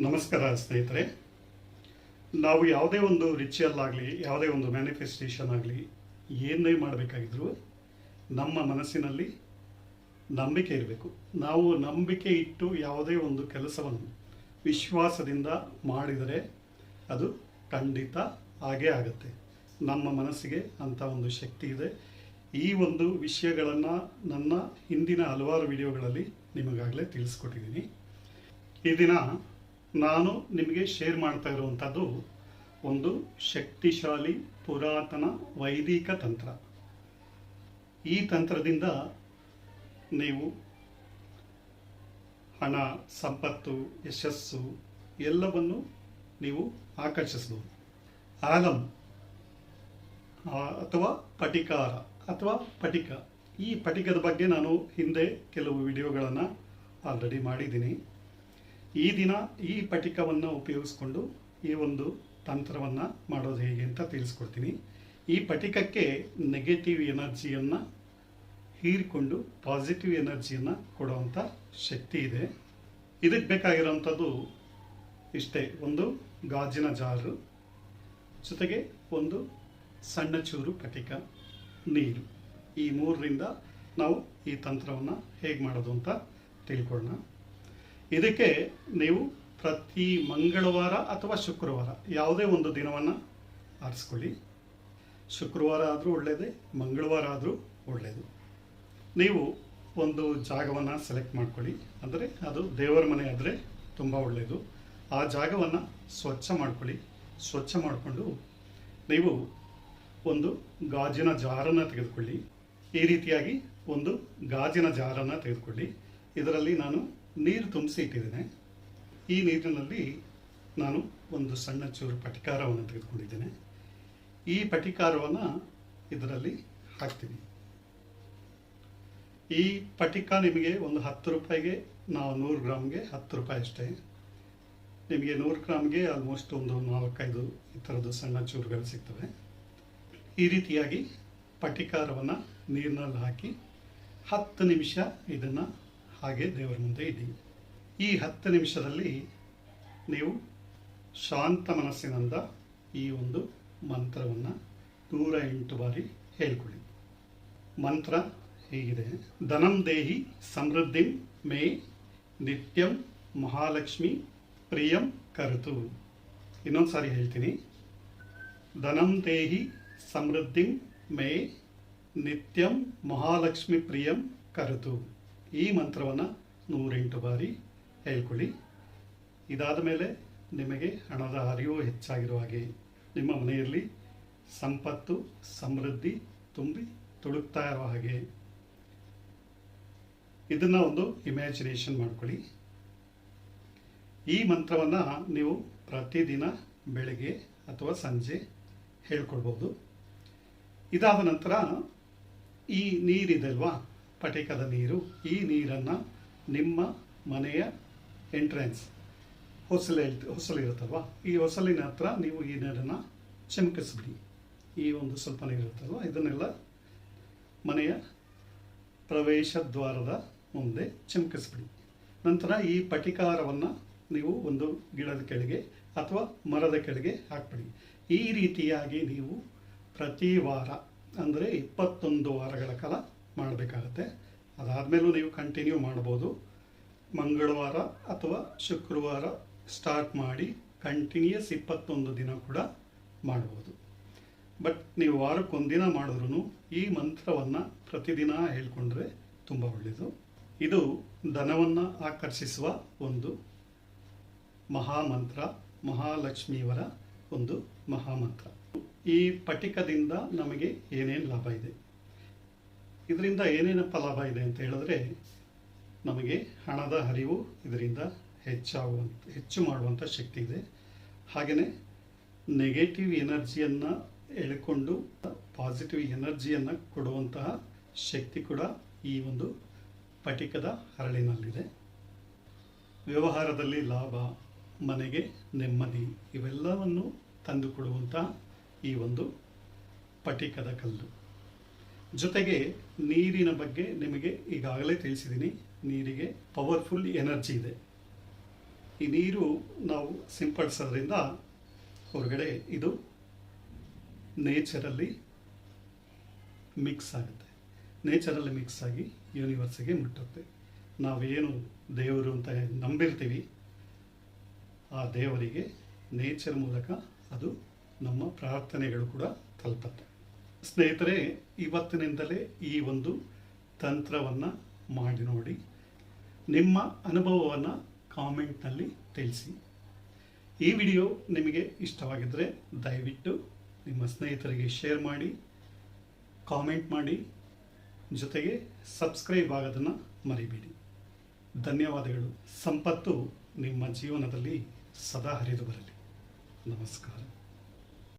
ನಮಸ್ಕಾರ ಸ್ನೇಹಿತರೆ. ನಾವು ಯಾವುದೇ ಒಂದು ರಿಚುವಲ್ ಆಗಲಿ, ಯಾವುದೇ ಒಂದು ಮ್ಯಾನಿಫೆಸ್ಟೇಷನ್ ಆಗಲಿ, ಏನೇ ಮಾಡಬೇಕಾಗಿದ್ರು ನಮ್ಮ ಮನಸ್ಸಿನಲ್ಲಿ ನಂಬಿಕೆ ಇರಬೇಕು. ನಾವು ನಂಬಿಕೆ ಇಟ್ಟು ಯಾವುದೇ ಒಂದು ಕೆಲಸವನ್ನು ವಿಶ್ವಾಸದಿಂದ ಮಾಡಿದರೆ ಅದು ಖಂಡಿತ ಆಗೇ ಆಗುತ್ತೆ. ನಮ್ಮ ಮನಸ್ಸಿಗೆ ಅಂಥ ಒಂದು ಶಕ್ತಿ ಇದೆ. ಈ ಒಂದು ವಿಷಯಗಳನ್ನು ನನ್ನ ಹಿಂದಿನ ಹಲವಾರು ವಿಡಿಯೋಗಳಲ್ಲಿ ನಿಮಗಾಗಲೇ ತಿಳಿಸ್ಕೊಟ್ಟಿದ್ದೀನಿ. ಈ ದಿನ ನಾನು ನಿಮಗೆ ಶೇರ್ ಮಾಡ್ತಾ ಇರುವಂಥದ್ದು ಒಂದು ಶಕ್ತಿಶಾಲಿ ಪುರಾತನ ವೈದಿಕ ತಂತ್ರ. ಈ ತಂತ್ರದಿಂದ ನೀವು ಹಣ, ಸಂಪತ್ತು, ಯಶಸ್ಸು ಎಲ್ಲವನ್ನು ನೀವು ಆಕರ್ಷಿಸಬಹುದು. ಆಲಂ ಅಥವಾ ಪಟಿಕಾರ ಅಥವಾ ಪಟಿಕ, ಈ ಪಟಿಕದ ಬಗ್ಗೆ ನಾನು ಹಿಂದೆ ಕೆಲವು ವಿಡಿಯೋಗಳನ್ನು ಆಲ್ರೆಡಿ ಮಾಡಿದ್ದೀನಿ. ಈ ದಿನ ಈ ಪಟಿಕವನ್ನು ಉಪಯೋಗಿಸ್ಕೊಂಡು ಈ ಒಂದು ತಂತ್ರವನ್ನು ಮಾಡೋದು ಹೇಗೆ ಅಂತ ತಿಳಿಸ್ಕೊಡ್ತೀನಿ. ಈ ಪಟಿಕಕ್ಕೆ ನೆಗೆಟಿವ್ ಎನರ್ಜಿಯನ್ನು ಹೀರಿಕೊಂಡು ಪಾಸಿಟಿವ್ ಎನರ್ಜಿಯನ್ನು ಕೊಡುವಂಥ ಶಕ್ತಿ ಇದೆ. ಇದಕ್ಕೆ ಬೇಕಾಗಿರೋವಂಥದ್ದು ಇಷ್ಟೇ: ಒಂದು ಗಾಜಿನ ಜಾರು, ಜೊತೆಗೆ ಒಂದು ಸಣ್ಣ ಚೂರು ಪಟಿಕ, ನೀರು. ಈ ಮೂರರಿಂದ ನಾವು ಈ ತಂತ್ರವನ್ನು ಹೇಗೆ ಮಾಡೋದು ಅಂತ ತಿಳ್ಕೊಳ್ಳೋಣ. ಇದಕ್ಕೆ ನೀವು ಪ್ರತಿ ಮಂಗಳವಾರ ಅಥವಾ ಶುಕ್ರವಾರ ಯಾವುದೇ ಒಂದು ದಿನವನ್ನು ಆರಿಸ್ಕೊಳ್ಳಿ. ಶುಕ್ರವಾರ ಆದರೂ ಒಳ್ಳೆಯದೇ, ಮಂಗಳವಾರ ಆದರೂ ಒಳ್ಳೆಯದು. ನೀವು ಒಂದು ಜಾಗವನ್ನು ಸೆಲೆಕ್ಟ್ ಮಾಡ್ಕೊಳ್ಳಿ. ಅಂದರೆ ಅದು ದೇವರ ಮನೆ ಆದರೆ ತುಂಬ ಒಳ್ಳೆಯದು. ಆ ಜಾಗವನ್ನು ಸ್ವಚ್ಛ ಮಾಡ್ಕೊಳ್ಳಿ. ಸ್ವಚ್ಛ ಮಾಡಿಕೊಂಡು ನೀವು ಒಂದು ಗಾಜಿನ ಜಾರನ್ನು ತೆಗೆದುಕೊಳ್ಳಿ. ಈ ರೀತಿಯಾಗಿ ಒಂದು ಗಾಜಿನ ಜಾರನ್ನು ತೆಗೆದುಕೊಳ್ಳಿ. ಇದರಲ್ಲಿ ನಾನು ನೀರು ತುಂಬಿಸಿ ಇಟ್ಟಿದ್ದೇನೆ. ಈ ನೀರಿನಲ್ಲಿ ನಾನು ಒಂದು ಸಣ್ಣ ಚೂರು ಪಟಿಕಾರವನ್ನು ತೆಗೆದುಕೊಂಡಿದ್ದೇನೆ. ಈ ಪಟಿಕಾರವನ್ನು ಇದರಲ್ಲಿ ಹಾಕ್ತೀನಿ. ಈ ಪಟಿಕ ನಿಮಗೆ ಒಂದು 10 ರೂಪಾಯಿಗೆ, ನಾವು 100 ಗ್ರಾಮ್ಗೆ 10 ರೂಪಾಯಿ ಅಷ್ಟೇ. ನಿಮಗೆ 100 ಗ್ರಾಮ್ಗೆ ಆಲ್ಮೋಸ್ಟ್ ಒಂದು 4-5 ಈ ಥರದ್ದು ಸಣ್ಣ ಚೂರುಗಳು ಸಿಗ್ತವೆ. ಈ ರೀತಿಯಾಗಿ ಪಟಿಕಾರವನ್ನು ನೀರಿನಲ್ಲಿ ಹಾಕಿ 10 ನಿಮಿಷ ಇದನ್ನು ಹಾಗೆ ದೇವರ ಮುಂದೆ ಇಡಿ. ಈ 10 ನಿಮಿಷದಲ್ಲಿ ನೀವು ಶಾಂತ ಮನಸ್ಸಿನಿಂದ ಈ ಒಂದು ಮಂತ್ರವನ್ನು 108 ಬಾರಿ ಹೇಳ್ಕೊಳ್ಳಿ. ಮಂತ್ರ ಹೀಗಿದೆ: ಧನಂ ದೇಹಿ ಸಮೃದ್ಧಿಂ ಮೇ ನಿತ್ಯಂ ಮಹಾಲಕ್ಷ್ಮಿ ಪ್ರಿಯಂ ಕರುತು. ಇನ್ನೊಂದು ಸಾರಿ ಹೇಳ್ತೀನಿ: ಧನಂ ದೇಹಿ ಸಮೃದ್ಧಿಂ ಮೇ ನಿತ್ಯಂ ಮಹಾಲಕ್ಷ್ಮಿ ಪ್ರಿಯಂ ಕರುತು. ಈ ಮಂತ್ರವನ್ನು 108 ಬಾರಿ ಹೇಳ್ಕೊಳ್ಳಿ. ಇದಾದ ಮೇಲೆ ನಿಮಗೆ ಹಣದ ಅರಿವು ಹೆಚ್ಚಾಗಿರುವ ಹಾಗೆ, ನಿಮ್ಮ ಮನೆಯಲ್ಲಿ ಸಂಪತ್ತು ಸಮೃದ್ಧಿ ತುಂಬಿ ತುಳುಕ್ತಾ ಇರೋ ಹಾಗೆ ಇದನ್ನು ಒಂದು ಇಮ್ಯಾಜಿನೇಷನ್ ಮಾಡ್ಕೊಳ್ಳಿ. ಈ ಮಂತ್ರವನ್ನು ನೀವು ಪ್ರತಿದಿನ ಬೆಳಗ್ಗೆ ಅಥವಾ ಸಂಜೆ ಹೇಳ್ಕೊಳ್ಬೋದು. ಇದಾದ ನಂತರ ಈ ನೀರಿದೆ ಅಲ್ವಾ, ಪಟಿಕದ ನೀರು, ಈ ನೀರನ್ನು ನಿಮ್ಮ ಮನೆಯ ಎಂಟ್ರೆನ್ಸ್ ಹೊಸಲಿರುತ್ತಲ್ವ, ಈ ಹೊಸಲಿನ ಹತ್ರ ನೀವು ಈ ನೀರನ್ನು ಚಿಮುಕಿಸ್ಬಿಡಿ. ಈ ಒಂದು ಸ್ವಲ್ಪ ನೀರಿರುತ್ತಲ್ವ, ಇದನ್ನೆಲ್ಲ ಮನೆಯ ಪ್ರವೇಶ ದ್ವಾರದ ಮುಂದೆ ಚಿಮುಕಿಸ್ಬಿಡಿ. ನಂತರ ಈ ಪಟಿಕಾರವನ್ನು ನೀವು ಒಂದು ಗಿಡದ ಕೆಳಗೆ ಅಥವಾ ಮರದ ಕೆಳಗೆ ಹಾಕ್ಬಿಡಿ. ಈ ರೀತಿಯಾಗಿ ನೀವು ಪ್ರತಿ ವಾರ, ಅಂದರೆ 21 ವಾರಗಳ ಕಾಲ ಮಾಡಬೇಕಾಗತ್ತೆ. ಅದಾದಮೇಲೂ ನೀವು ಕಂಟಿನ್ಯೂ ಮಾಡ್ಬೋದು. ಮಂಗಳವಾರ ಅಥವಾ ಶುಕ್ರವಾರ ಸ್ಟಾರ್ಟ್ ಮಾಡಿ ಕಂಟಿನ್ಯೂಸ್ 21 ದಿನ ಕೂಡ ಮಾಡ್ಬೋದು. ಬಟ್ ನೀವು ವಾರಕ್ಕೊಂದಿನ ಮಾಡಿದ್ರೂ ಈ ಮಂತ್ರವನ್ನು ಪ್ರತಿದಿನ ಹೇಳ್ಕೊಂಡ್ರೆ ತುಂಬ ಒಳ್ಳೆಯದು. ಇದು ಧನವನ್ನು ಆಕರ್ಷಿಸುವ ಒಂದು ಮಹಾಮಂತ್ರ, ಮಹಾಲಕ್ಷ್ಮಿಯವರ ಒಂದು ಮಹಾಮಂತ್ರ. ಈ ಪಟಿಕದಿಂದ ನಮಗೆ ಏನೇನು ಲಾಭ ಇದೆ, ಇದರಿಂದ ಏನೇನಪ್ಪ ಲಾಭ ಇದೆ ಅಂತ ಹೇಳಿದ್ರೆ, ನಮಗೆ ಹಣದ ಹರಿವು ಇದರಿಂದ ಹೆಚ್ಚು ಮಾಡುವಂಥ ಶಕ್ತಿ ಇದೆ. ಹಾಗೆಯೇ ನೆಗೆಟಿವ್ ಎನರ್ಜಿಯನ್ನು ಎಳ್ಕೊಂಡು ಪಾಸಿಟಿವ್ ಎನರ್ಜಿಯನ್ನು ಕೊಡುವಂತಹ ಶಕ್ತಿ ಕೂಡ ಈ ಒಂದು ಪಟಿಕದ ಹರಳಿನಲ್ಲಿದೆ. ವ್ಯವಹಾರದಲ್ಲಿ ಲಾಭ, ಮನೆಗೆ ನೆಮ್ಮದಿ, ಇವೆಲ್ಲವನ್ನು ತಂದುಕೊಡುವಂತಹ ಈ ಒಂದು ಪಟಿಕದ ಕಲ್ಲು. ಜೊತೆಗೆ ನೀರಿನ ಬಗ್ಗೆ ನಿಮಗೆ ಈಗಾಗಲೇ ತಿಳಿಸಿದ್ದೀನಿ. ನೀರಿಗೆ ಪವರ್ಫುಲ್ ಎನರ್ಜಿ ಇದೆ. ಈ ನೀರು ನಾವು ಸಿಂಪಡಿಸೋದ್ರಿಂದ ಹೊರಗಡೆ ಇದು ನೇಚರಲ್ಲಿ ಮಿಕ್ಸ್ ಆಗುತ್ತೆ. ನೇಚರಲ್ಲಿ ಮಿಕ್ಸ್ ಆಗಿ ಯೂನಿವರ್ಸಿಗೆ ಮುಟ್ಟುತ್ತೆ. ನಾವೇನು ದೇವರು ಅಂತ ನಂಬಿರ್ತೀವಿ, ಆ ದೇವರಿಗೆ ನೇಚರ್ ಮೂಲಕ ಅದು ನಮ್ಮ ಪ್ರಾರ್ಥನೆಗಳು ಕೂಡ ತಲುಪುತ್ತೆ. ಸ್ನೇಹಿತರೆ, ಇವತ್ತಿನಿಂದಲೇ ಈ ಒಂದು ತಂತ್ರವನ್ನು ಮಾಡಿ ನೋಡಿ. ನಿಮ್ಮ ಅನುಭವವನ್ನು ಕಾಮೆಂಟ್ನಲ್ಲಿ ತಿಳಿಸಿ. ಈ ವಿಡಿಯೋ ನಿಮಗೆ ಇಷ್ಟವಾಗಿದ್ದರೆ ದಯವಿಟ್ಟು ನಿಮ್ಮ ಸ್ನೇಹಿತರಿಗೆ ಶೇರ್ ಮಾಡಿ, ಕಾಮೆಂಟ್ ಮಾಡಿ, ಜೊತೆಗೆ ಸಬ್ಸ್ಕ್ರೈಬ್ ಆಗೋದನ್ನು ಮರಿಬೇಡಿ. ಧನ್ಯವಾದಗಳು. ಸಂಪತ್ತು ನಿಮ್ಮ ಜೀವನದಲ್ಲಿ ಸದಾ ಹರಿದು ಬರಲಿ. ನಮಸ್ಕಾರ.